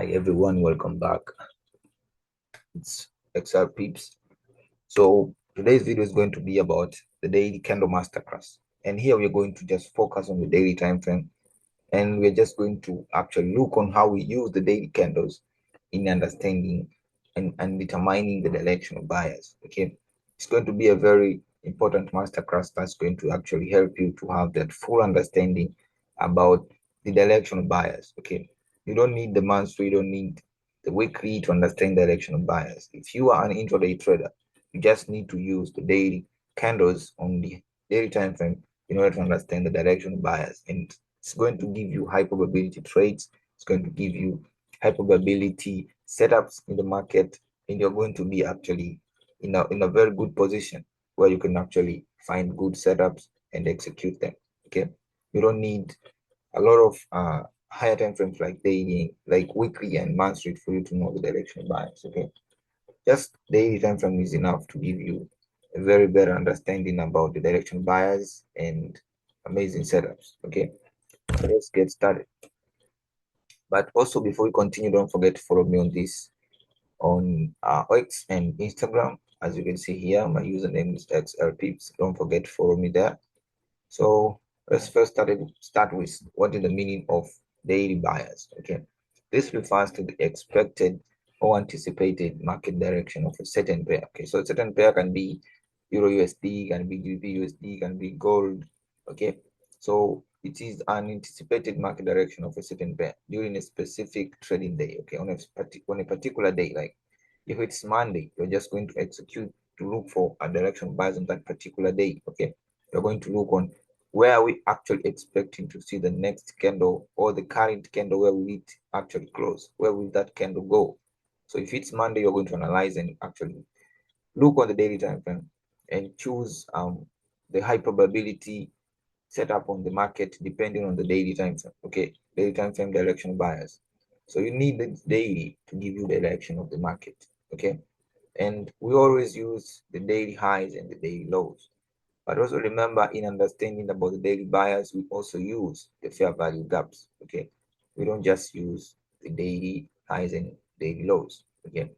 Hi everyone, welcome back. It's XLpips. So today's video is going to be about the daily candle masterclass. And here we're going to just focus on the daily time frame, and we're just going to actually look on how we use the daily candles in understanding and determining the direction of buyers. Okay, it's going to be a very important masterclass that's going to actually help you to have that full understanding about the direction of buyers. Okay, you don't need the monthly, you don't need the weekly to understand direction of buyers. If you are an intraday trader, you just need to use the daily candles on the daily time frame in order to understand the direction of buyers. And it's going to give you high probability trades. It's going to give you high probability setups in the market, and you're going to be actually in a very good position where you can actually find good setups and execute them. Okay, you don't need a lot of higher time frames like daily, like weekly and monthly for you to know the direction of buyers. Okay, just daily time frame is enough to give you a very better understanding about the direction buyers and amazing setups. Okay, so let's get started. But also before we continue, don't forget to follow me on this on X and Instagram. As you can see here, my username is XLpips. Don't forget to follow me there. So let's first start with what is the meaning of daily buyers. Okay, this refers to the expected or anticipated market direction of a certain pair. Okay, so a certain pair can be Euro USD, can be GBP USD, can be gold. Okay, so it is an anticipated market direction of a certain pair during a specific trading day. Okay, on a particular day, like if it's Monday, you're just going to execute to look for a direction of buyers on that particular day. Okay, you're going to look on where are we actually expecting to see the next candle or the current candle, where will it actually close? Where will that candle go? So if it's Monday, you're going to analyze and actually look on the daily time frame and choose the high probability setup on the market depending on the daily time frame. Okay, daily time frame direction buyers. So you need the daily to give you the direction of the market. Okay, and we always use the daily highs and the daily lows. But also remember, in understanding about the daily buyers, we also use the fair value gaps. Okay, we don't just use the daily highs and daily lows. Okay,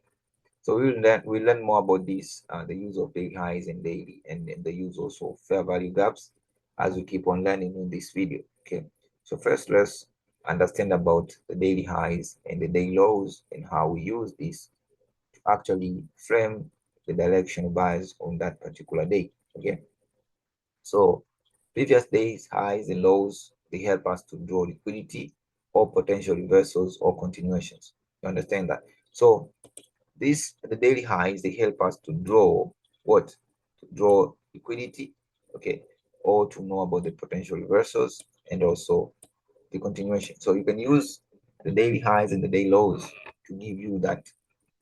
so we'll learn more about this, the use of daily highs and daily, and the use also of fair value gaps as we keep on learning in this video. Okay, so first let's understand about the daily highs and the daily lows and how we use this to actually frame the direction of buyers on that particular day. Okay, so previous days highs and lows, they help us to draw liquidity or potential reversals or continuations. You understand that? So the daily highs, they help us to draw what? To draw liquidity, okay, or to know about the potential reversals and also the continuation. So you can use the daily highs and the daily lows to give you that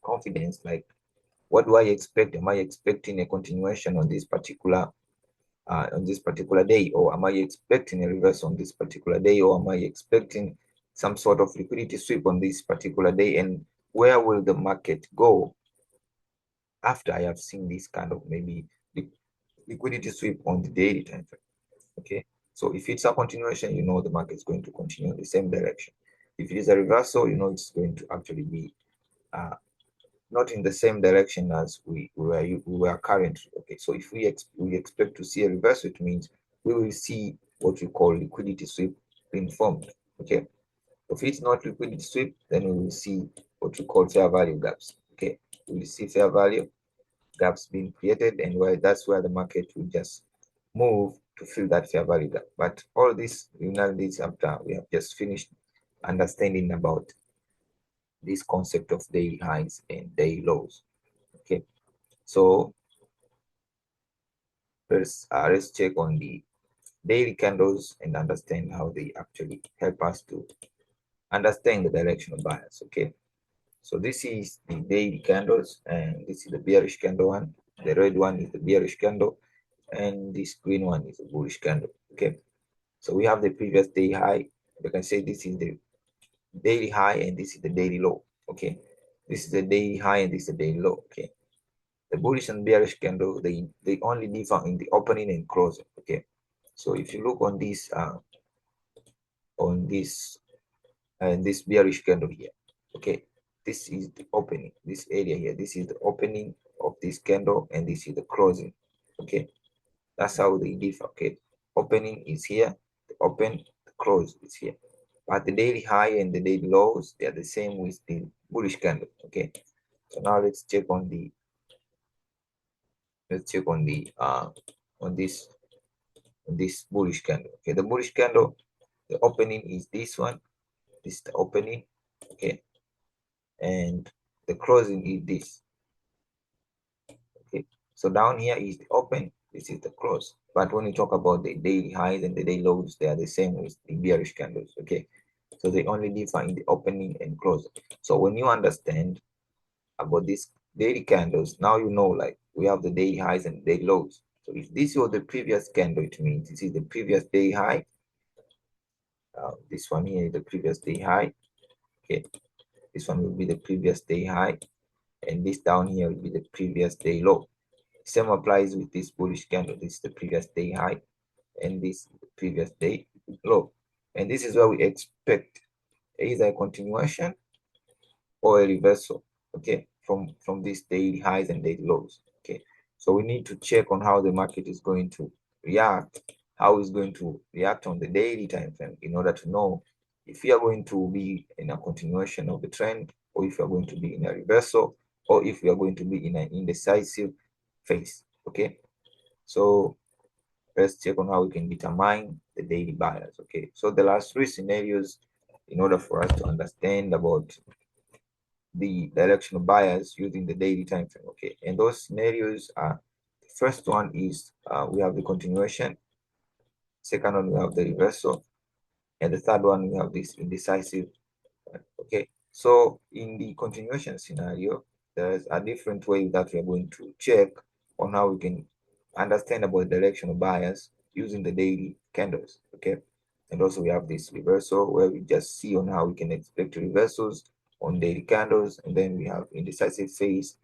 confidence, like what do I expect? Am I expecting a continuation on this particular day, or am I expecting a reverse on this particular day, or am I expecting some sort of liquidity sweep on this particular day, and where will the market go after I have seen this kind of maybe liquidity sweep on the daily time frame? Okay, so if it's a continuation, you know the market is going to continue in the same direction. If it is a reversal, you know it's going to actually be not in the same direction as we were currently. Okay, so if we expect to see a reversal, it means we will see what we call liquidity sweep being formed. Okay, if it's not liquidity sweep, then we will see what we call fair value gaps. Okay, we will see fair value gaps being created, and that's where the market will just move to fill that fair value gap. But all this, we learn this after we have just finished understanding about this concept of daily highs and daily lows. Okay, so let's check on the daily candles and understand how they actually help us to understand the direction of buyers. Okay, so this is the daily candles, and this is the bearish candle one. The red one is the bearish candle, and this green one is a bullish candle. Okay, so we have the previous day high. You can say this is the daily high and this is the daily low. Okay, this is the daily high and this is the daily low. Okay, the bullish and bearish candle, they only differ in the opening and closing. Okay, so if you look on this bearish candle here, Okay, this is the opening, this area here, this is the opening of this candle, and this is the closing. Okay, that's how they differ. Okay, opening is here, the open, the close is here, but the daily high and the daily lows, they are the same with the bullish candle. Okay, so now let's check on the on this bullish candle. Okay, the bullish candle, the opening is this one, this is the opening. Okay, and the closing is this. Okay, so down here is the open, this is the close. But when you talk about the daily highs and the daily lows, they are the same with the bearish candles. Okay, so they only differ in the opening and close. So when you understand about these daily candles, now you know, like, we have the daily highs and daily lows. So if this was the previous candle, it means this is the previous day high. This one here is the previous day high. Okay, this one will be the previous day high, and this down here will be the previous day low. Same applies with this bullish candle. This is the previous day high, and this is the previous day low. And this is where we expect either a continuation or a reversal, okay, from these daily highs and daily lows. Okay, so we need to check on how the market is going to react, how it's going to react on the daily time frame, in order to know if we are going to be in a continuation of the trend, or if we are going to be in a reversal, or if we are going to be in an indecisive phase. Okay, so let's check on how we can determine the daily bias. Okay, so the last three scenarios, in order for us to understand about the directional bias using the daily time frame. Okay, and those scenarios are, the first one is we have the continuation, second one we have the reversal, and the third one we have this indecisive. Okay, so in the continuation scenario, there's a different way that we are going to check on how we can understand about directional bias using the daily candles. Okay, and also we have this reversal, where we just see on how we can expect reversals on daily candles, and then we have indecisive phase,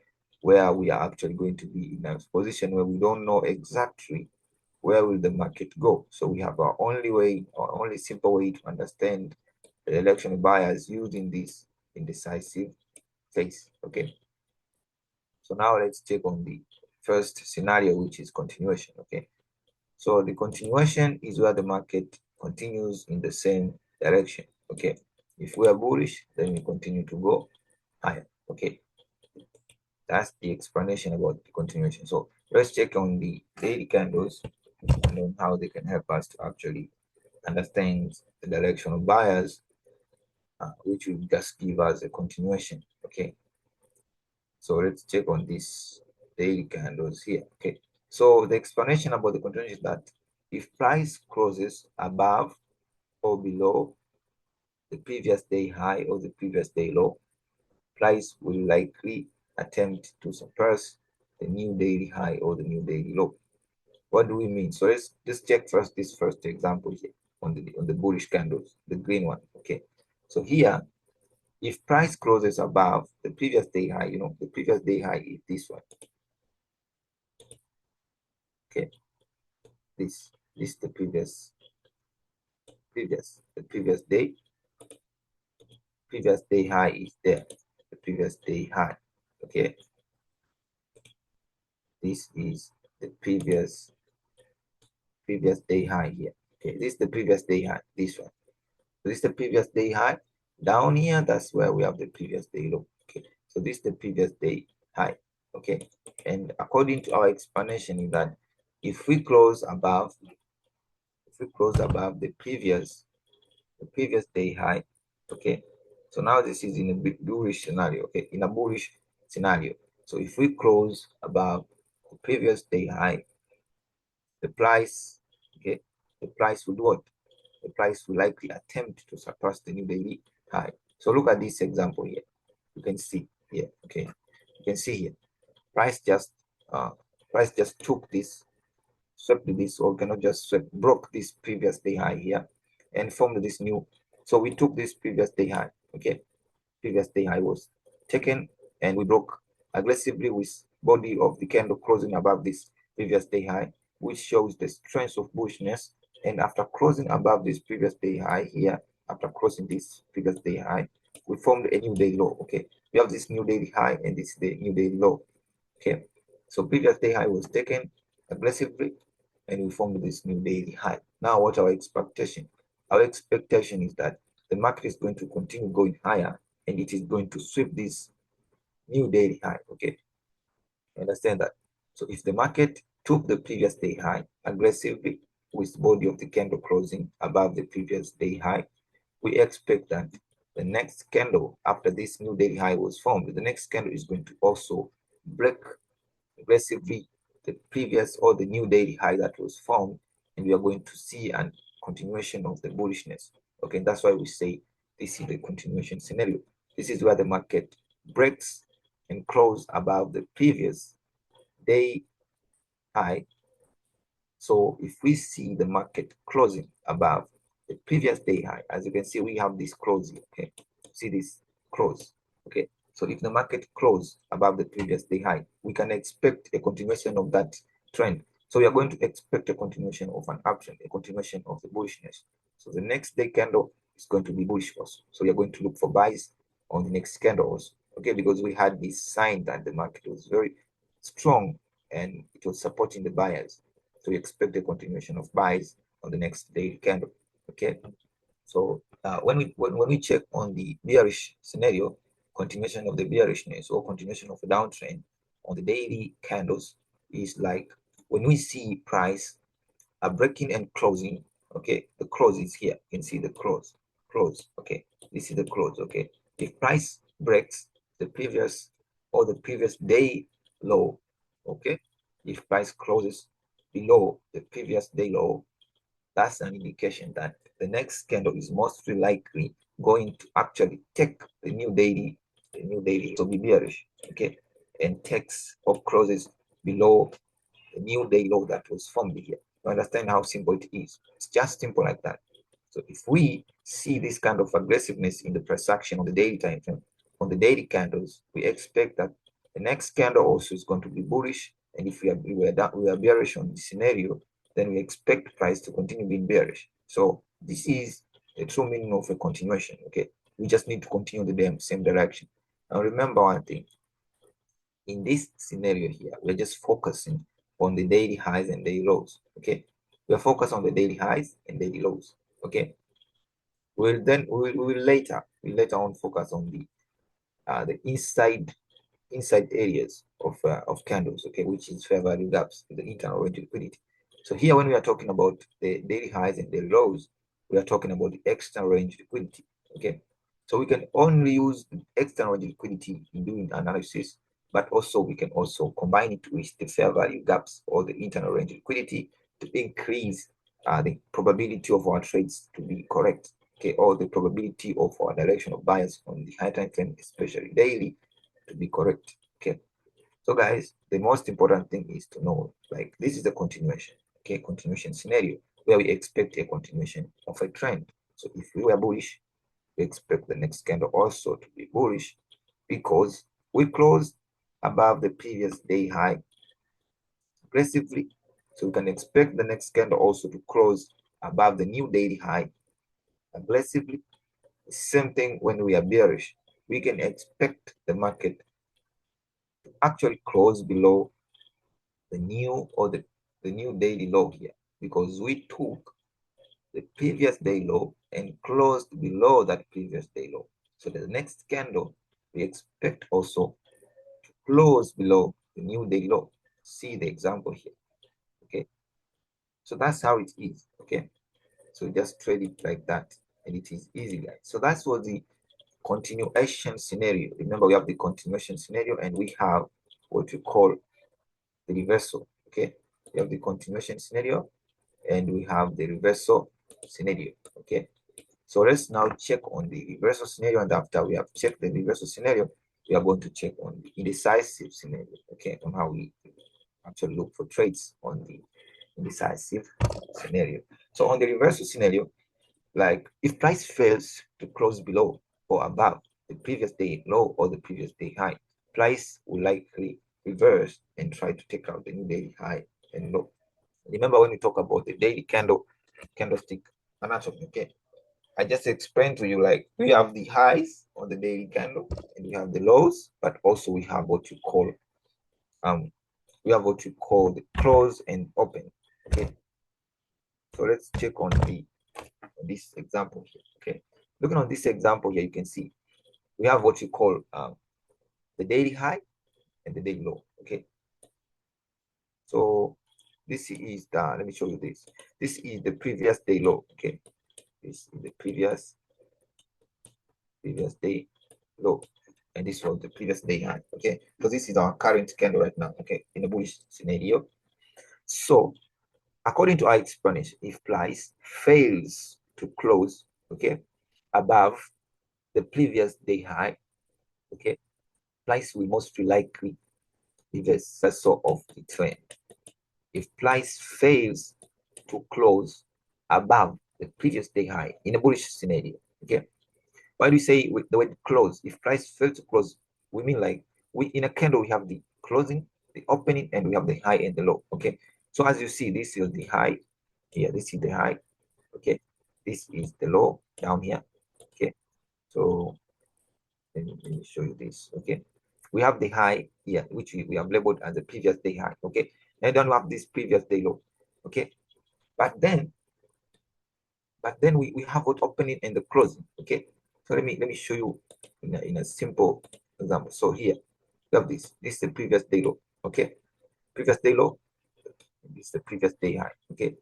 where we are actually going to be in a position where we don't know exactly where will the market go. So we have our only way, or only simple way to understand the election bias using this indecisive phase. Okay, so now let's check on the first scenario, which is continuation. Okay, so the continuation is where the market continues in the same direction. Okay, if we are bullish, then we continue to go higher. Okay, that's the explanation about the continuation. So let's check on the daily candles and on how they can help us to actually understand the direction of bias, which will just give us a continuation. Okay, so let's check on this daily candles here. Okay, so the explanation about the continuation is that if price closes above or below the previous day high or the previous day low, price will likely attempt to surpass the new daily high or the new daily low. What do we mean? So let's just check first this first example here on the bullish candles, the green one. Okay, so here, if price closes above the previous day high, the previous day high is this one. Okay, this the previous day high is there, the previous day high. Okay, this is the previous day high here. Okay, this is the previous day high, this one. So this is the previous day high. Down here, that's where we have the previous day low. Okay, so this is the previous day high. Okay, and according to our explanation is that if we close above the previous day high, okay, so now this is in a bit bullish scenario. Okay, in a bullish scenario, so if we close above the previous day high, the price, okay, the price would what? The price will likely attempt to surpass the new daily high. So look at this example here. You can see here. Okay, you can see here. Price just took this, swept this, or cannot just swept, broke this previous day high here, and formed this new. So we took this previous day high. Okay, previous day high was taken, and we broke aggressively with body of the candle closing above this previous day high, which shows the strength of bullishness. And after closing above this previous day high here, after closing this previous day high, we formed a new daily low. Okay, we have this new daily high and this is the new daily low. Okay, so previous day high was taken aggressively and we formed this new daily high. Now what our expectation? Our expectation is that the market is going to continue going higher and it is going to sweep this new daily high. Okay, understand that? So if the market took the previous day high aggressively with body of the candle closing above the previous day high, we expect that the next candle after this new daily high was formed, the next candle is going to also break aggressively the previous or the new daily high that was formed, and we are going to see a continuation of the bullishness. Okay, that's why we say this is the continuation scenario. This is where the market breaks and close above the previous day high. So if we see the market closing above the previous day high, as you can see, we have this close. Okay, see this close. Okay, so if the market close above the previous day high, we can expect a continuation of that trend. So we are going to expect a continuation of an uptrend, a continuation of the bullishness. So the next day candle is going to be bullish also. So we are going to look for buys on the next candles. Okay, because we had this sign that the market was very strong and it was supporting the buyers. So we expect a continuation of buys on the next daily candle. Okay, so when we check on the bearish scenario, continuation of the bearishness or continuation of a downtrend on the daily candles is like when we see price breaking and closing. Okay, the close is here. You can see the close. Okay, this is the close. Okay, if price breaks the previous or the previous day low, okay, if price closes below the previous day low, that's an indication that the next candle is most likely going to actually take the new daily to be bearish. Okay, and takes or closes below the new day low that was formed here. You understand how simple it is? It's just simple like that. So if we see this kind of aggressiveness in the price action on the daily time frame, on the daily candles, we expect that the next candle also is going to be bullish. And if we are bearish on this scenario, then we expect price to continue being bearish. So this is the true meaning of a continuation. Okay, we just need to continue the same direction. Now remember one thing. In this scenario here, we're just focusing on the daily highs and daily lows. Okay, we're focused on the daily highs and daily lows. Okay, we will later on focus on the inside areas of candles. Okay, which is fair value gaps, the internal range liquidity. So here, when we are talking about the daily highs and daily lows, we are talking about the external range liquidity. Okay, so we can only use the external range liquidity in doing analysis, but also we can also combine it with the fair value gaps or the internal range liquidity to increase the probability of our trades to be correct. Okay, or the probability of our direction of bias on the high time frame, especially daily, to be correct. Okay, so guys, the most important thing is to know, like, this is a continuation. Okay, continuation scenario where we expect a continuation of a trend. So if we were bullish, we expect the next candle also to be bullish because we closed above the previous day high aggressively. So we can expect the next candle also to close above the new daily high aggressively. Same thing when we are bearish. We can expect the market to actually close below the new or the new daily low here because we took the previous day low and closed below that previous day low. So the next candle we expect also to close below the new day low. See the example here. Okay, so that's how it is. Okay, so just trade it like that and it is easy, guys. So that's what the continuation scenario. Remember, we have the continuation scenario and we have what we call the reversal. Okay, we have the continuation scenario and we have the reversal scenario. Okay, so let's now check on the reversal scenario, and after we have checked the reversal scenario, we are going to check on the indecisive scenario. Okay, on how we actually look for trades on the indecisive scenario. So on the reversal scenario, like if price fails to close below or above the previous day low or the previous day high, price will likely reverse and try to take out the new daily high and low. Remember when we talk about the daily candlestick anatomy, okay? I just explained to you, like, we have the highs on the daily candle and we have the lows, but also we have what you call the close and open. Okay, so let's check on this example here. Okay, looking on this example here, you can see we have what you call the daily high and the daily low. Okay, so this is the, let me show you this. This is the previous day low. Okay, this is the previous day low, and this was the previous day high. Okay, so this is our current candle right now. Okay, in a bullish scenario. So according to our explanation, if price fails to close, okay, above the previous day high, okay, price will most likely be the reversal of the trend. If price fails to close above the previous day high in a bullish scenario, okay. Why do we say with the word close? If price fails to close, we mean like we in a candle we have the closing, the opening, and we have the high and the low. Okay. So as you see, this is the high. Here, this is the high. Okay. This is the low down here. Okay. So let me show you this. Okay. We have the high here, which we have labeled as the previous day high. Okay. And then we have this previous day low. Okay. But then we have what opening and the closing. Okay, so let me show you in a simple example. So here we have this is the previous day low. Okay, previous day low, this is the previous day high. Okay,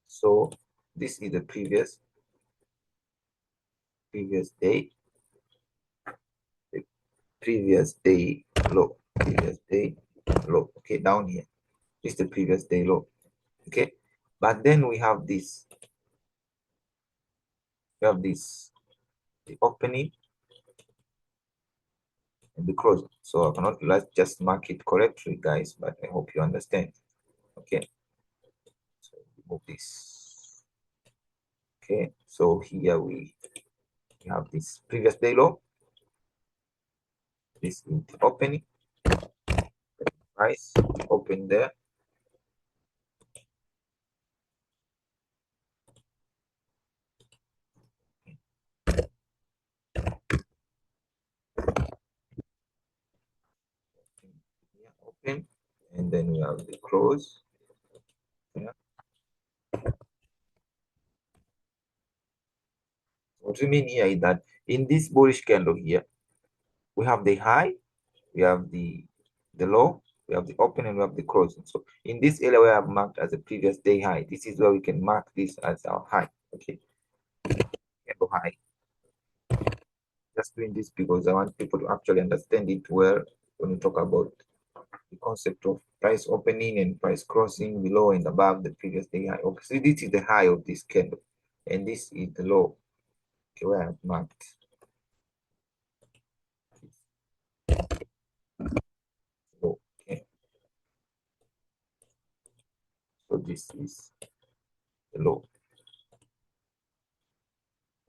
so this is the previous day, the previous day low, okay, down here, this is the previous day low. Okay, but then we have this the opening and the closing. So I cannot, let's just mark it correctly, guys, but I hope you understand. Okay, so remove this. Okay, so here we have this previous day low, this is the opening price, open there, yeah, open, and then we have the close. Yeah. What we mean here is that in this bullish candle here, we have the high, we have the low, we have the open, and we have the closing. So in this area we have marked as a previous day high. This is where we can mark this as our high. Okay, candle high. Just doing this because I want people to actually understand it well when we talk about the concept of price opening and price crossing below and above the previous day high. Okay, so this is the high of this candle, and this is the low. Okay, where I have marked. Okay, so this is the low.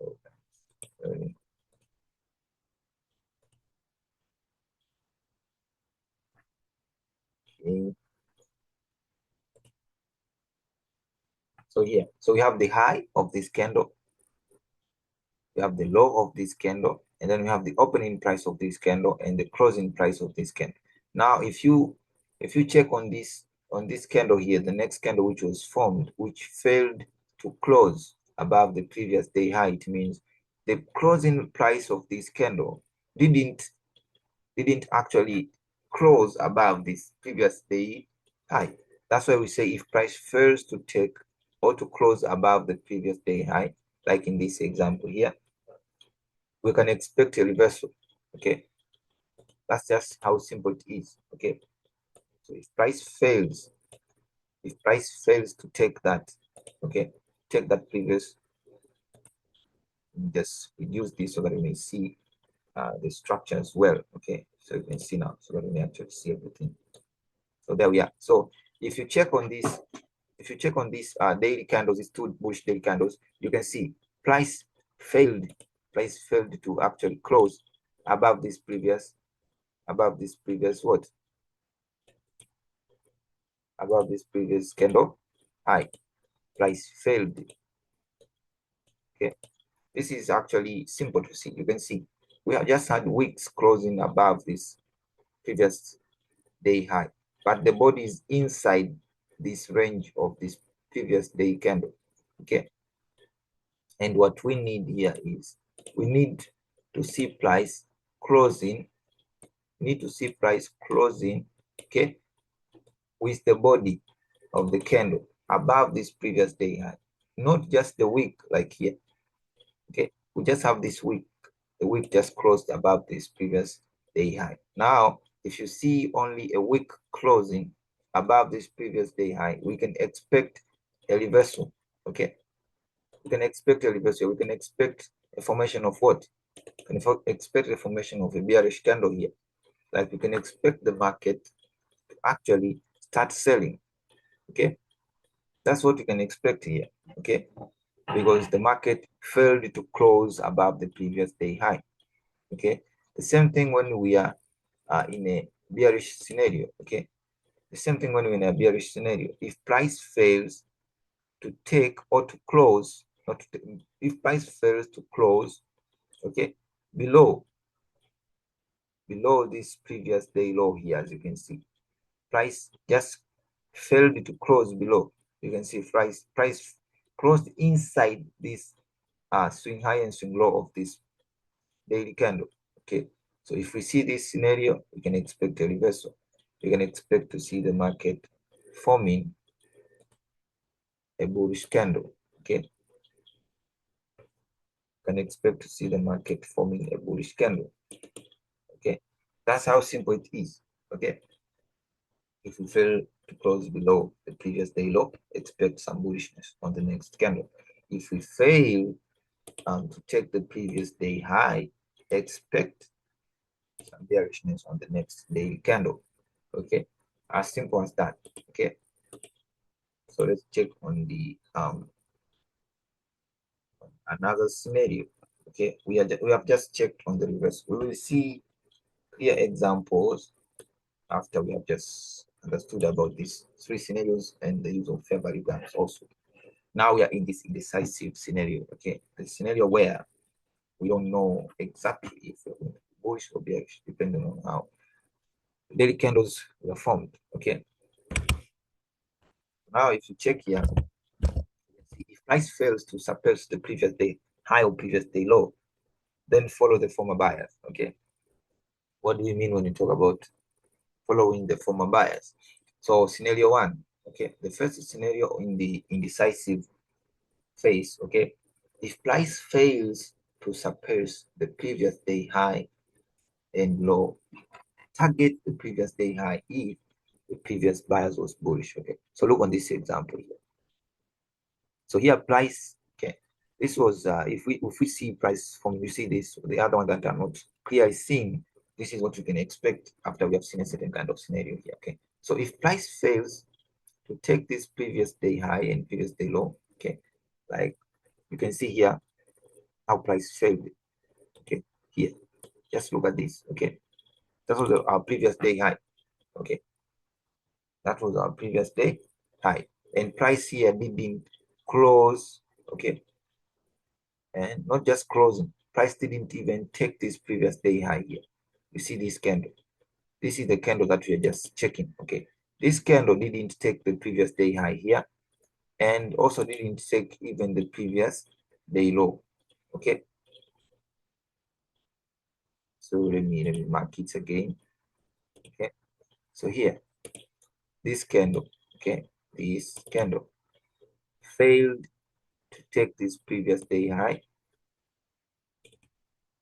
Okay. So here, so we have the high of this candle, we have the low of this candle, and then we have the opening price of this candle and the closing price of this candle. Now, if you check on this candle here, the next candle which was formed, which failed to close above the previous day high, it means the closing price of this candle didn't actually close above this previous day high. That's why we say if price fails to take or to close above the previous day high, like in this example here, we can expect a reversal. Okay, that's just how simple it is. Okay, so if price fails to take that, okay, take that previous, just reduce this so that we may see the structure as well. Okay, so you can see now, so that we may actually see everything. So there we are. So if you check on this, daily candles, these two bullish daily candles, you can see price failed to actually close above this previous what? Above this previous candle high. Price failed Okay, this is actually simple to see. You can see we have just had wicks closing above this previous day high, but the body is inside this range of this previous day candle. Okay, and what we need here is we need to see price closing, okay, with the body of the candle above this previous day high, not just the wick like here. Okay, we just have this wick, the wick just closed above this previous day high. Now if you see only a wick closing above this previous day high, we can expect a reversal. Okay, we can expect a reversal. We can expect a formation of what? We can expect the formation of a bearish candle here. Like we can expect the market to actually start selling. Okay, that's what you can expect here. Okay, because the market failed to close above the previous day high. Okay, the same thing when we are in a bearish scenario. Okay, the same thing when we're in a bearish scenario. If price fails to take or to close, not to take, if price fails to close, okay, below this previous day low here, as you can see, price just failed to close below. You can see price closed inside this swing high and swing low of this daily candle. Okay, so if we see this scenario, we can expect a reversal. We can expect to see the market forming a bullish candle. Okay, can expect to see the market forming a bullish candle. Okay, that's how simple it is. Okay, if we fail to close below the previous day low, expect some bullishness on the next candle. If we fail to take the previous day high, expect some bearishness on the next daily candle. Okay, as simple as that. Okay, so let's check on the another scenario. Okay, we have just checked on the reverse. We will see clear examples after we have just understood about these three scenarios and the use of fair value gaps also. Now we are in this indecisive scenario. Okay, the scenario where we don't know exactly if we're going to be bullish or bearish, depending on how daily candles were formed. Okay, now if you check here, if price fails to surpass the previous day high or previous day low, then follow the former bias. Okay, what do we mean when we talk about following the former bias? So scenario one, okay, the first scenario in the indecisive phase. Okay, if price fails to surpass the previous day high and low, target the previous day high if the previous bias was bullish. Okay, so look on this example here. So here price, okay, this was if we see price from, you see this, the other one that are not clearly seen, this is what you can expect after we have seen a certain kind of scenario here. Okay, so if price fails to take this previous day high and previous day low, okay, like you can see here how price failed. Okay, here, just look at this. Okay, that was our previous day high. Okay, that was our previous day high, and price here didn't close. Okay, and not just closing, price didn't even take this previous day high here. You see this candle, this is the candle that we are just checking. Okay, this candle didn't take the previous day high here, and also didn't take even the previous day low. Okay, so let me mark it again. Okay, so here, this candle, okay, this candle failed to take this previous day high,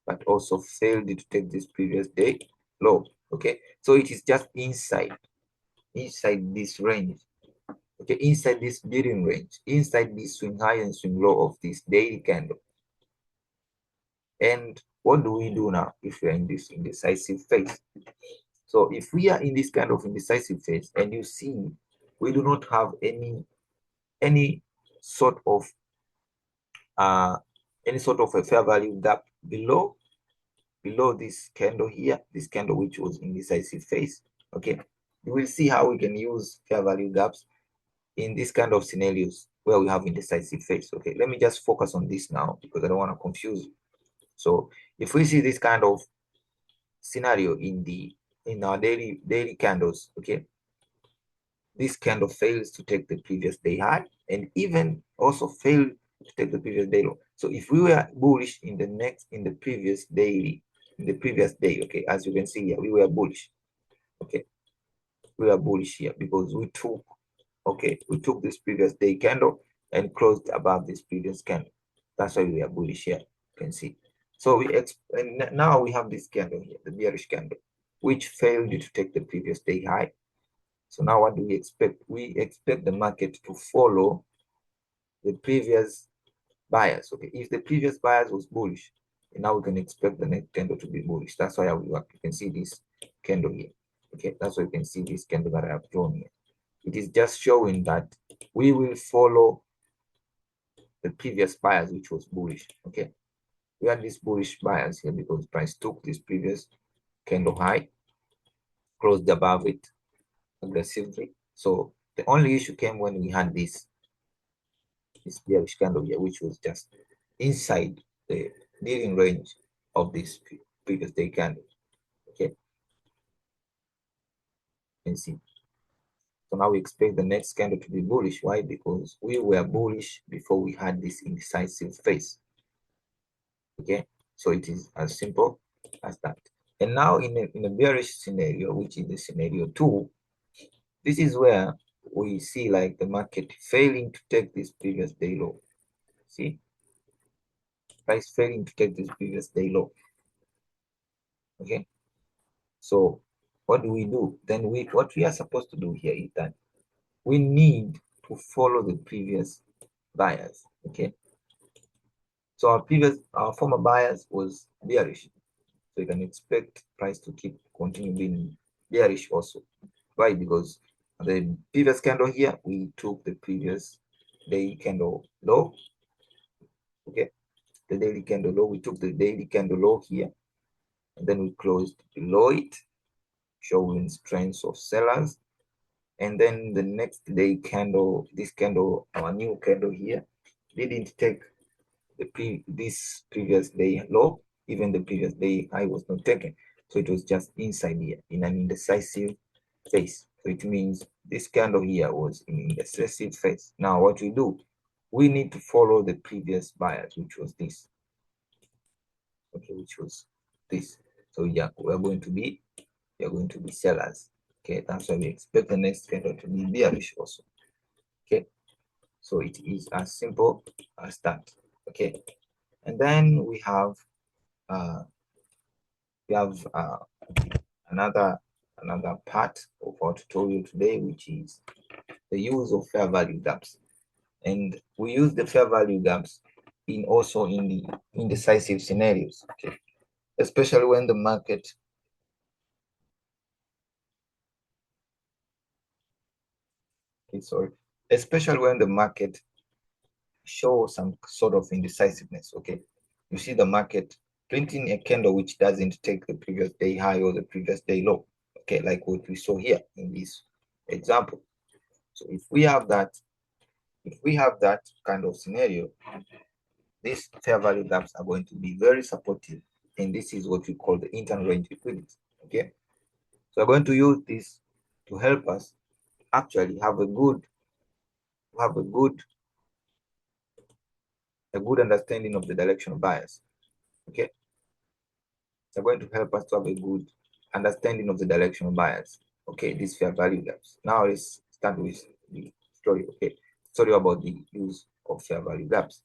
but also failed to take this previous day low. Okay, so it is just inside this range. Okay, inside this bidding range, inside this swing high and swing low of this daily candle. And what do we do now if we're in this indecisive phase? So if we are in this kind of indecisive phase and you see we do not have any sort of a fair value gap below this candle here, this candle which was indecisive phase. Okay, you will see how we can use fair value gaps in this kind of scenarios. where we have indecisive phase. Okay, let me just focus on this now because I don't want to confuse you. So if we see this kind of scenario in our daily candles, okay, this candle fails to take the previous day high and even also failed to take the previous day low. So if we were bullish in the previous day, okay, as you can see here, we were bullish. Okay, we are bullish here because we took this previous day candle and closed above this previous candle. That's why we are bullish here. You can see. So and now we have this candle here, the bearish candle, which failed to take the previous day high. So now what do we expect? We expect the market to follow the previous buyers. Okay, if the previous buyers was bullish, now we can expect the next candle to be bullish. That's why you can see this candle here. Okay, that's why you can see this candle that I have drawn here. It is just showing that we will follow the previous buyers, which was bullish. Okay, we had these bullish buyers here because price took this previous candle high, closed above it aggressively. So the only issue came when we had this bearish candle here, which was just inside the dealing range of this previous day candle. Okay, you can see. So now we expect the next candle to be bullish. Why? Because we were bullish before we had this indecisive phase. Okay, so it is as simple as that. And now in a bearish scenario, which is the scenario 2, this is where we see like the market failing to take this previous day low. See, price failing to take this previous day low. Okay, so what do we do? Then what we are supposed to do here is that we need to follow the previous buyers. Okay, so our former buyers was bearish, so you can expect price to continue being bearish also. Why? Because the previous candle here, we took the previous day candle low. Okay, the daily candle low, we took the daily candle low here, and then we closed below it, showing strengths of sellers. And then the next day candle, this candle, our new candle here, didn't take this previous day low. Even the previous day high was not taken, so it was just inside here in an indecisive phase. So it means this candle here was in indecisive phase. Now what we do, we need to follow the previous buyers, which was this. Okay, which was this. So yeah, we're going to be sellers. Okay, that's why we expect the next candle to be bearish also. Okay, so it is as simple as that. Okay, and then we have another part of our tutorial today, which is the use of fair value gaps. And we use the fair value gaps also in the indecisive scenarios. Okay, especially when the market especially when the market shows some sort of indecisiveness. Okay, you see the market printing a candle which doesn't take the previous day high or the previous day low. Okay, like what we saw here in this example. So if we have that kind of scenario, these fair value gaps are going to be very supportive, and this is what we call the internal range liquidity. Okay, so we're going to use this to help us actually have a good understanding of the directional bias. Okay, they're going to help us to have a good understanding of the directional bias. Okay, these fair value gaps. Now let's start with the story. Okay, story about the use of fair value gaps.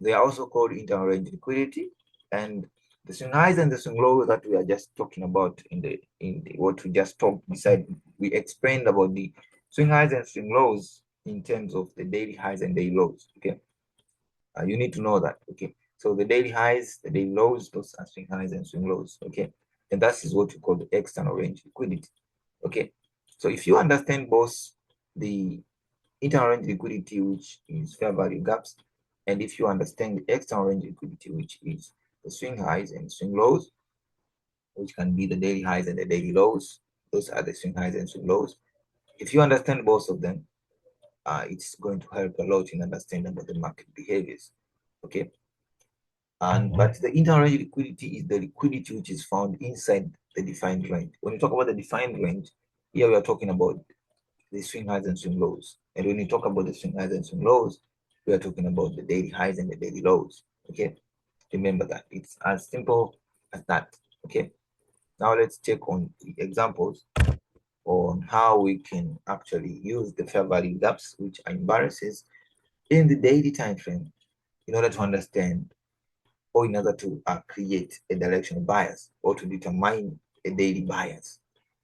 They are also called internal range liquidity, and the swing highs and the swing lows that we are just talking about in the what we just talked beside, we explained about the swing highs and swing lows in terms of the daily highs and daily lows. Okay, you need to know that. Okay, so the daily highs, the daily lows, those are swing highs and swing lows. Okay, and that is what we call the external range liquidity. Okay, so if you understand both the internal range liquidity, which is fair value gaps, and if you understand the external range liquidity, which is the swing highs and swing lows, which can be the daily highs and the daily lows, those are the swing highs and swing lows. If you understand both of them, it's going to help a lot in understanding about the market behaviors. Okay. But the interrange liquidity is the liquidity which is found inside the defined range. When you talk about the defined range, here we are talking about the swing highs and swing lows. And when you talk about the swing highs and swing lows, we are talking about the daily highs and the daily lows. Okay, remember that. It's as simple as that. Okay, now let's check on the examples on how we can actually use the fair value gaps, which are imbalances in the daily time frame, in order to understand or in order to create a directional bias or to determine a daily bias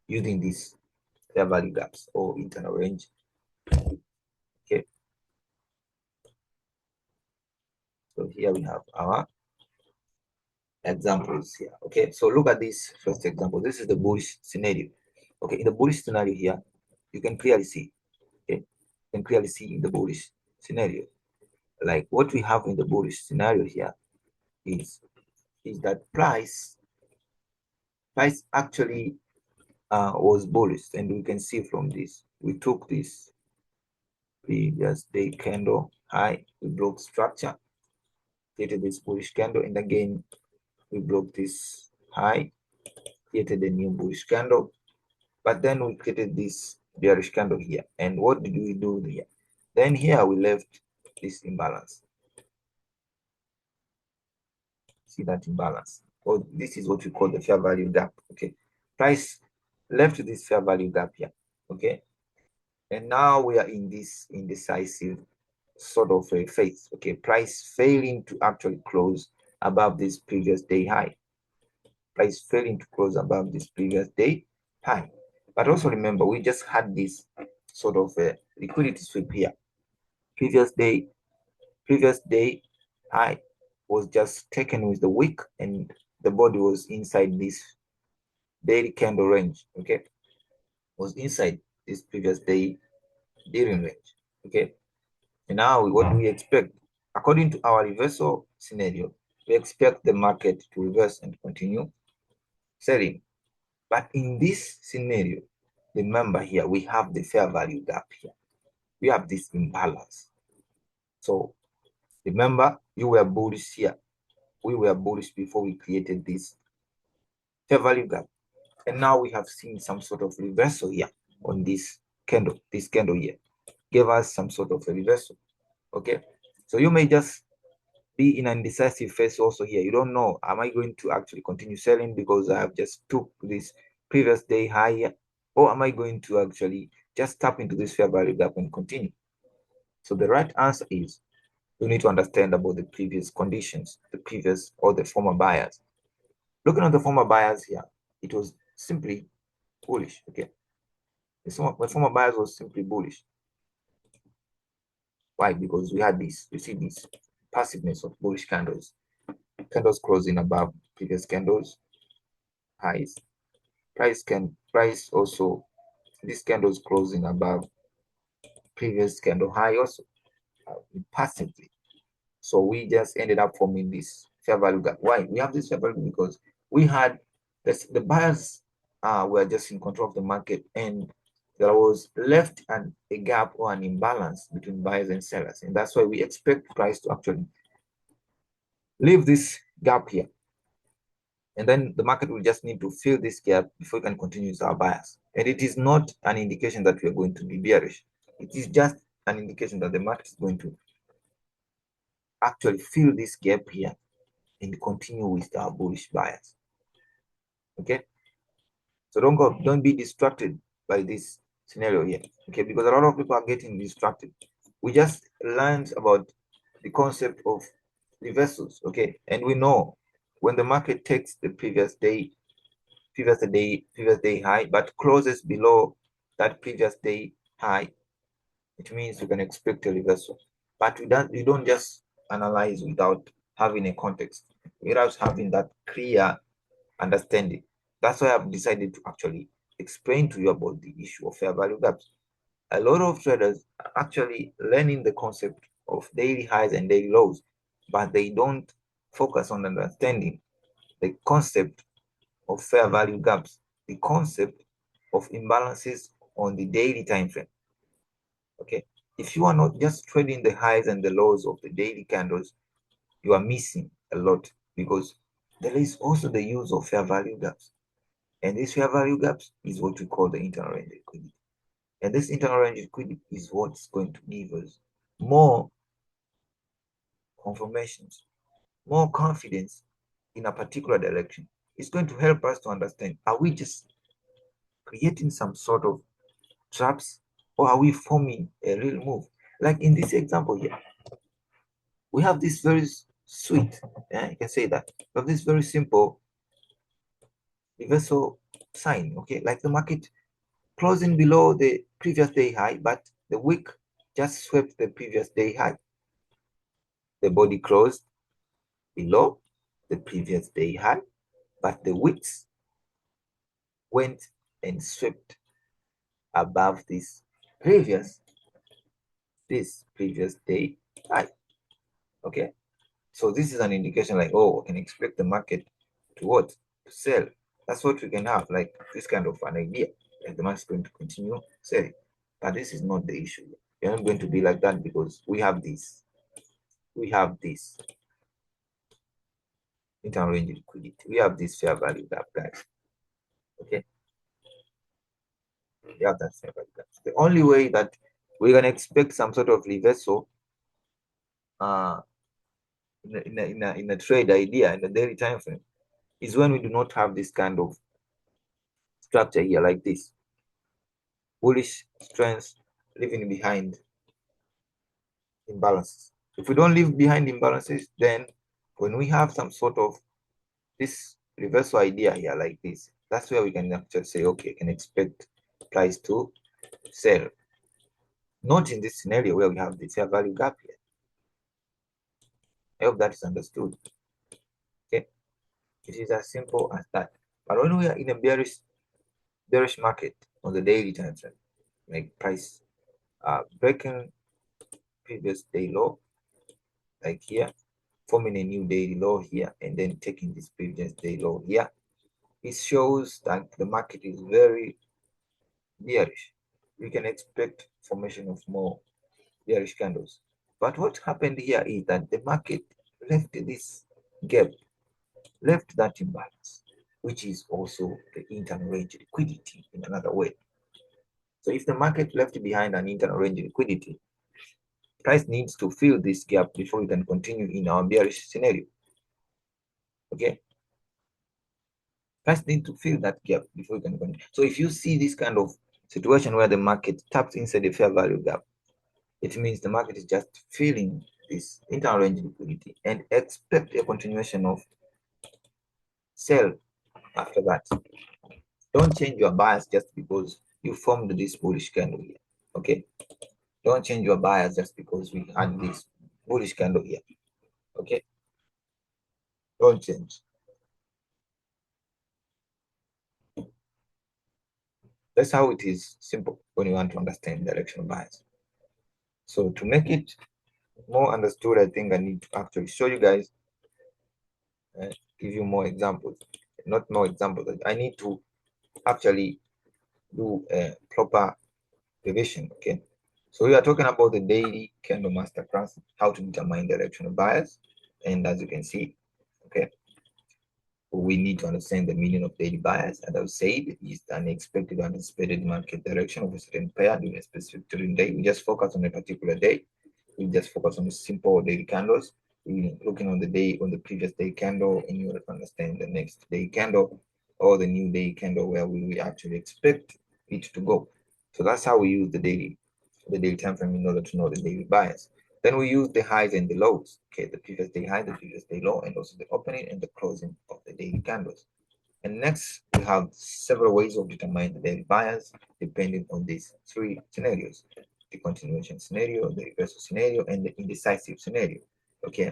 using these fair value gaps or internal range. Okay, so here we have our examples here. Okay, so look at this first example. This is the bullish scenario. Okay, in the bullish scenario here, you can clearly see. Okay, you can clearly see in the bullish scenario, like what we have in the bullish scenario here is that price actually was bullish, and we can see from this, we took this previous day candle high, we broke structure, created this bullish candle, and again we broke this high, created a new bullish candle, but then we created this bearish candle here. And what did we do here? Then here we left this imbalance. See that imbalance? Well, this is what we call the fair value gap. Okay, price left this fair value gap here. Okay, and now we are in this indecisive sort of a phase. Okay, price failing to actually close above this previous day high. Price failing to close above this previous day high. But also remember, we just had this sort of a liquidity sweep here. Previous day high was just taken with the wick, and the body was inside this daily candle range. Okay, was inside this previous day dealing range. Okay, and now what do we expect? According to our reversal scenario, we expect the market to reverse and continue selling. But in this scenario, remember here, we have the fair value gap here. We have this imbalance. So remember, you were bullish here. We were bullish before we created this fair value gap. And now we have seen some sort of reversal here on this candle here. Gave us some sort of a reversal. Okay. So you may just be in an indecisive phase also here. You don't know, am I going to actually continue selling because I have just took this previous day higher, or am I going to actually just tap into this fair value gap and continue? So the right answer is you need to understand about the previous conditions, the previous or the former buyers. Looking at the former buyers here, it was simply bullish. Okay, the former buyers was simply bullish. Why? Because we had this, you see this passiveness of bullish candles closing above previous candles highs. Price also, this candles closing above previous candle high also passively. So we just ended up forming this fair value gap. Why? We have this fair value because we had this, the buyers were just in control of the market, and there was left a gap or an imbalance between buyers and sellers. And that's why we expect price to actually leave this gap here. And then the market will just need to fill this gap before we can continue with our bias. And it is not an indication that we are going to be bearish. It is just an indication that the market is going to actually fill this gap here and continue with our bullish bias. Okay, so don't be distracted by this scenario here. Okay, because a lot of people are getting distracted. We just learned about the concept of reversals. Okay, and we know when the market takes the previous day high but closes below that previous day high, it means you can expect a reversal. But you don't just analyze without having a context, without having that clear understanding. That's why I've decided to actually explain to you about the issue of fair value gaps. A lot of traders are actually learning the concept of daily highs and daily lows, but they don't focus on understanding the concept of fair value gaps, the concept of imbalances on the daily time frame. Okay, If you are not just trading the highs and the lows of the daily candles, you are missing a lot, because there is also the use of fair value gaps. And this fair value gaps is what we call the internal range liquidity. And this internal range liquidity is what's going to give us more confirmations, more confidence in a particular direction. It's going to help us to understand, are we just creating some sort of traps, or are we forming a real move? Like in this example here, we have this very sweet, yeah, you can say that. We have this very simple reversal sign, okay? Like the market closing below the previous day high, but the wick just swept the previous day high. The body closed below the previous day high, but the wicks went and swept above this previous day high. Okay, so this is an indication like, oh, we can expect the market to what? To sell. That's what we can have, like this kind of an idea, like the market is going to continue selling. But this is not the issue. You're not going to be like that, because we have this internal range liquidity, we have this fair value gap, guys. Okay, we have that fair value gap. The only way that we're gonna expect some sort of reversal in a trade idea in the daily time frame is when we do not have this kind of structure here, like this bullish strength leaving behind imbalances. If we don't leave behind imbalances, then when we have some sort of this reversal idea here like this, that's where we can actually say, okay, can expect price to sell. Not in this scenario where we have the fair value gap here. I hope that is understood. Okay, it is as simple as that. But when we are in a bearish market on the daily time frame, like price breaking previous day low, like here, forming a new daily low here, and then taking this previous day low here, it shows that the market is very bearish. We can expect formation of more bearish candles. But what happened here is that the market left this gap, left that imbalance, which is also the internal range liquidity in another way. So if the market left behind an internal range liquidity, price needs to fill this gap before we can continue in our bearish scenario. Okay, price needs to fill that gap before we can continue. So if you see this kind of situation where the market taps inside the fair value gap, it means the market is just filling this internal range liquidity and expect a continuation of sell after that. Don't change your bias just because you formed this bullish candle here. Okay, don't change your bias just because we had this bullish candle here. Okay, don't change. That's how it is simple when you want to understand directional bias. So to make it more understood, I think I need to actually show you guys and give you more examples. Not more examples. I need to actually do a proper revision. Okay, so we are talking about the daily candle masterclass, how to determine directional bias. And as you can see, okay, we need to understand the meaning of daily bias. As I've said, is the unexpected or anticipated market direction of a certain pair during a specific trading day. We just focus on a particular day. We just focus on the simple daily candles. We looking on the day, on the previous day candle, and you will understand the next day candle or the new day candle where we actually expect it to go. So that's how we use the daily time frame in order to know the daily bias. Then we use the highs and the lows. Okay, the previous day high, the previous day low, and also the opening and the closing of the daily candles. And next, we have several ways of determining the daily bias depending on these three scenarios: the continuation scenario, the reversal scenario, and the indecisive scenario. Okay,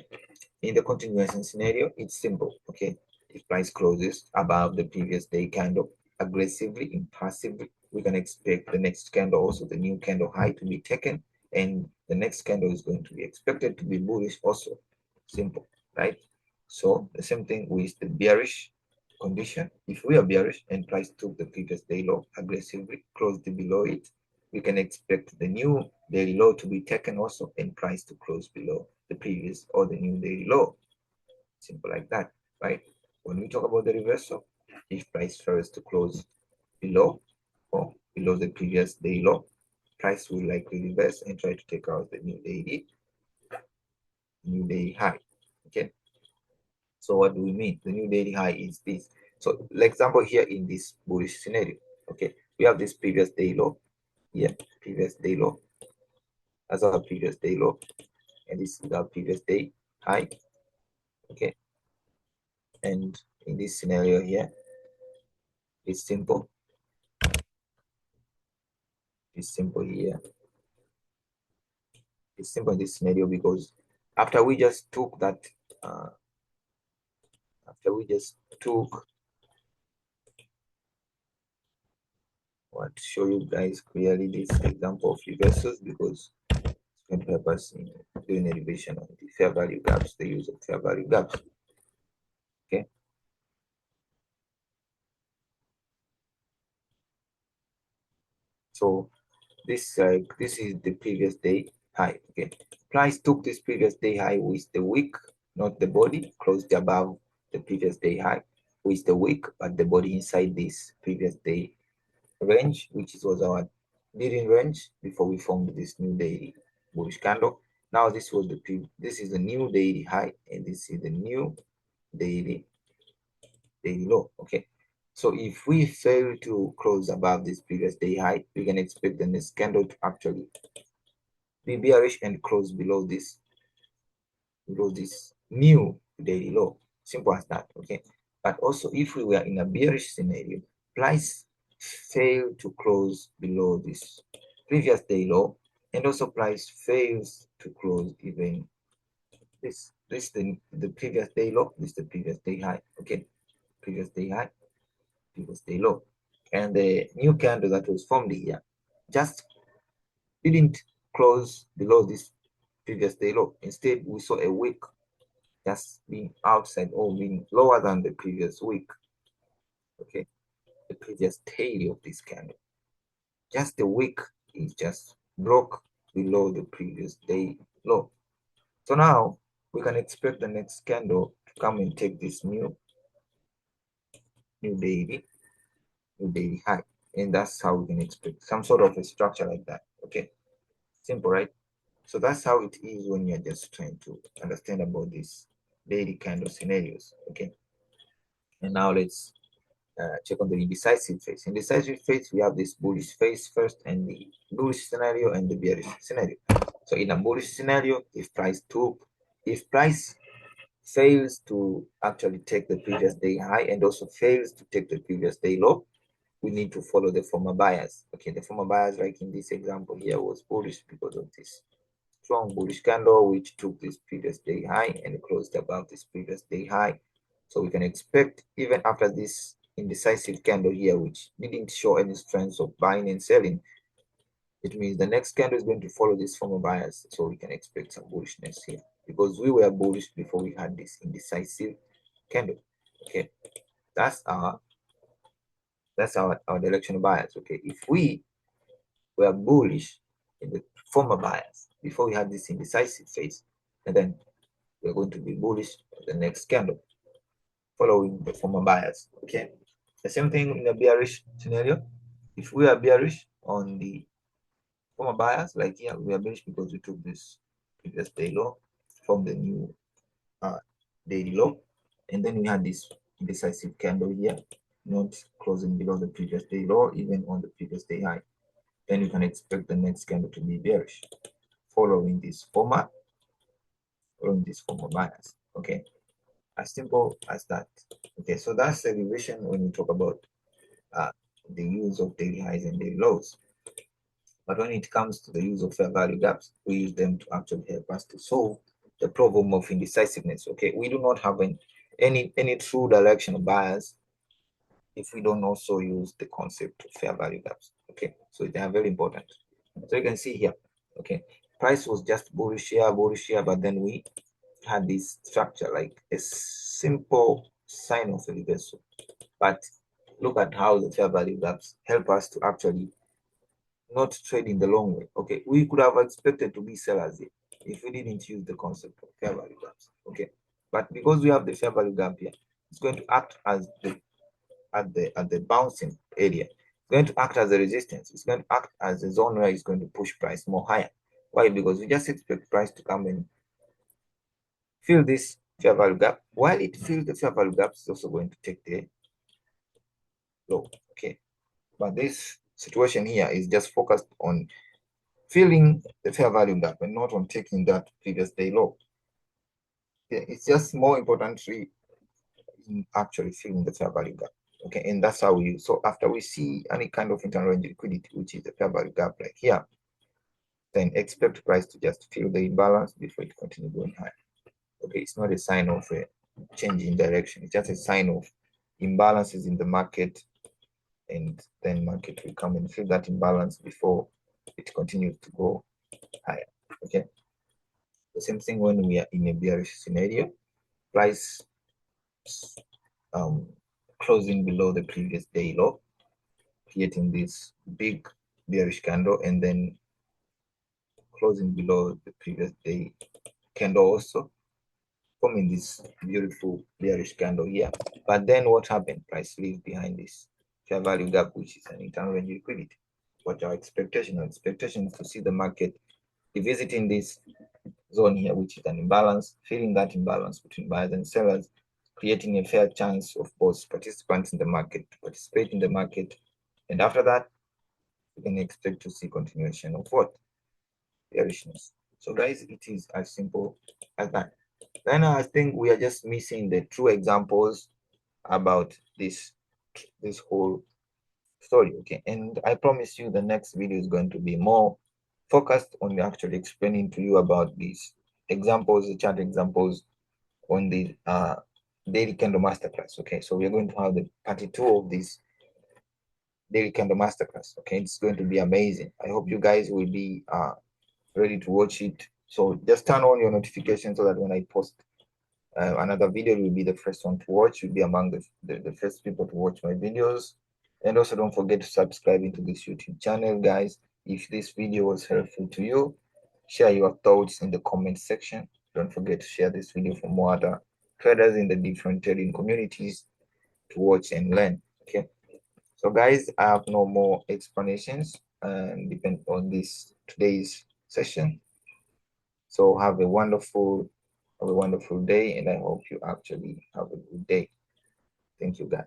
in the continuation scenario, it's simple. Okay, if price closes above the previous day candle aggressively, impassively, we can expect the next candle, also the new candle high, to be taken, and the next candle is going to be expected to be bullish also. Simple, right? So the same thing with the bearish condition. If we are bearish and price took the previous day low aggressively, closed below it, we can expect the new daily low to be taken also, and price to close below the previous or the new daily low. Simple like that, right? When we talk about the reversal, if price fails to close below or below the previous daily low, price will likely reverse and try to take out the new daily high. Okay. So what do we mean? The new daily high is this. So, like example here in this bullish scenario, okay, we have this previous day low here, previous day low as our previous day low, and this is our previous day high. Okay, and in this scenario here, it's simple. It's simple here. It's simple in this scenario because after we just took that, after we just took, I want to show you guys clearly this example of reversals because it's going to help us in doing a revision on the fair value gaps, the use of fair value gaps. Okay. So this is the previous day high. Okay, price took this previous day high with the wick, not the body, closed above the previous day high with the wick, but the body inside this previous day range, which was our leading range before we formed this new daily bullish candle. Now this was this is the new daily high, and this is the new daily low. Okay, so if we fail to close above this previous day high, we can expect the next candle to actually be bearish and close below this new daily low. Simple as that. Okay, but also if we were in a bearish scenario, price failed to close below this previous day low, and also price fails to close even this the previous day low, this the previous day high. Okay, previous day high, previous day low, and the new candle that was formed here just didn't close below this previous day low. Instead, we saw a wick just being outside or being lower than the previous week. Okay, the previous tail of this candle. Just the wick is just broke below the previous day low. So now we can expect the next candle to come and take this new daily high. And that's how we can expect some sort of a structure like that. Okay, simple, right? So that's how it is when you're just trying to understand about these daily kind of scenarios. Okay, and now let's check on the indecisive phase. In decisive phase, we have this bullish phase first, and the bullish scenario and the bearish scenario. So in a bullish scenario, if price fails to actually take the previous day high and also fails to take the previous day low, we need to follow the former bias. Okay, the former bias, like in this example here, was bullish because of this strong bullish candle which took this previous day high and closed above this previous day high. So we can expect even after this indecisive candle here, which didn't show any strength of buying and selling, it means the next candle is going to follow this former bias. So we can expect some bullishness here because we were bullish before we had this indecisive candle. Okay, that's our directional bias. Okay, if we were bullish in the former bias before we had this indecisive phase, and then we're going to be bullish on the next candle following the former bias. Okay, the same thing in a bearish scenario. If we are bearish on the former bias, like here we are bearish because we took this previous day low from the new daily low, and then we had this indecisive candle here, not closing below the previous day low, even on the previous day high. Then you can expect the next candle to be bearish following this former bias. Okay, as simple as that. Okay, so that's the revision when we talk about uh, the use of daily highs and daily lows. But when it comes to the use of fair value gaps, we use them to actually help us to solve the problem of indecisiveness. Okay, we do not have any true directional bias if we don't also use the concept of fair value gaps. Okay, so they are very important. So you can see here, okay, price was just bullish here, but then we had this structure like a simple sign of a reversal. But look at how the fair value gaps help us to actually not trade in the long way. Okay, we could have expected to be sellers here if we didn't use the concept of fair value gaps. Okay, but because we have the fair value gap here, it's going to act as the at the bouncing area. It's going to act as a resistance. It's going to act as a zone where it's going to push price more higher. Why? Because we just expect price to come and fill this fair value gap. While it fills the fair value gap, it's also going to take the low. Okay, but this situation here is just focused on filling the fair value gap and not on taking that previous day low. Okay, it's just more importantly in actually filling the fair value gap. Okay, and that's how we, so after we see any kind of interrange liquidity, which is the fair value gap like here, then expect price to just fill the imbalance before it continue going higher. Okay, it's not a sign of a change in direction. It's just a sign of imbalances in the market, and then market will come and fill that imbalance before it continues to go higher. Okay, the same thing when we are in a bearish scenario, price closing below the previous day low, creating this big bearish candle, and then closing below the previous day candle also, forming this beautiful bearish candle here. But then what happened? Price leaves behind this fair value gap, which is an internal range liquidity. What our expectation? Our expectation is to see the market revisiting this zone here, which is an imbalance, filling that imbalance between buyers and sellers, creating a fair chance of both participants in the market to participate in the market. And after that, we can expect to see continuation of what? Bearishness. So guys, it is as simple as that. Then I think we are just missing the true examples about this whole story. Okay, and I promise you the next video is going to be more focused on actually explaining to you about these examples, the chart examples on the daily candle masterclass. Okay, so we're going to have the part 2 of this daily candle masterclass. Okay, it's going to be amazing. I hope you guys will be ready to watch it. So just turn on your notifications so that when I post another video, you will be the first one to watch. You'll be among the first people to watch my videos. And also don't forget to subscribe into this YouTube channel, guys. If this video was helpful to you, share your thoughts in the comment section. Don't forget to share this video for more other traders in the different trading communities to watch and learn. Okay, so guys, I have no more explanations and depend on this today's session. So have a wonderful day, and I hope you actually have a good day. Thank you, guys.